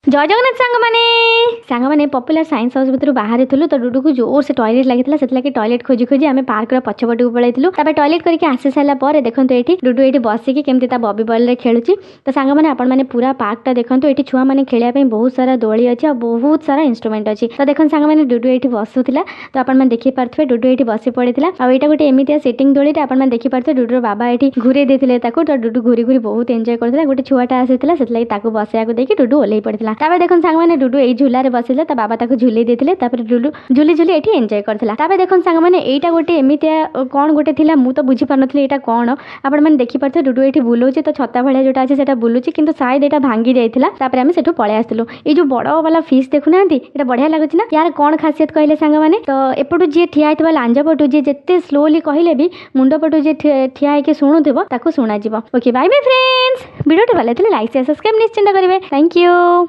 जय जगन्नाथ सांग मैंने पपुलर साइंस हाउस भितर बाहर थी तो डुडू को जोर से टॉयलेट लगी से टॉयलेट खोजी खोजी आम पार्क पछपट को पलैलु टॉयलेट करके आसी सारा देखो ये डुडू ये बसिकी केमती बॉबी बॉल खेलुची। तो सांग मैंने आपण मैंने पूरा पार्कटा देखो ये छुआ मैंने खेलने बहुत सारा दोली अच्छी और बहुत सारा इंस्ट्रुमेंट अच्छी। तो देखो सांग मैंने डुडू ये बसुला तो आप देखी पारे डुडू ये बसी पड़ा और यहाँ गोटे एमती सिटिंग दोली आप देखी पारे डुडूर बाबा ये घूरे देते तो डुडू घूरी घूरी बहुत एंजॉय करता। गोटे छुआटा आसाला से बसैया देखिए डुडू ओल्लै पड़ा। तापर देखो सांग मैंने डुडू यही झूलार बसिले तो बाबा ताको झूले देते डुडू झूली झूली ये एंजॉय करता। तापर देखो सांग मैंने यहाँ गोटे एमतिया कौन गोटे थिला मु तो बुझी पार नी यहाँ कौन आपण मैंने देखी पारे डुडू ये बुलाऊँ तो छता भाया जोटा अच्छे से बुलूची कि शायद यहाँ भांगी जाता आम से पलि आसलु। ये जो बड़ वाला फिश देखुना ये बढ़िया लगुच ना यार कौन खासियत कहले सांग मैंने तो एपटू जी ठिया होता लांज पटू जी जिते स्लोली कहले भी मुंड पटू जी ठिया होकर शुणुव ताकू शुणा। Okay bye bye friends video भल लाइक शेयर सब्सक्राइब निश्चिंत करेंगे। Thank you.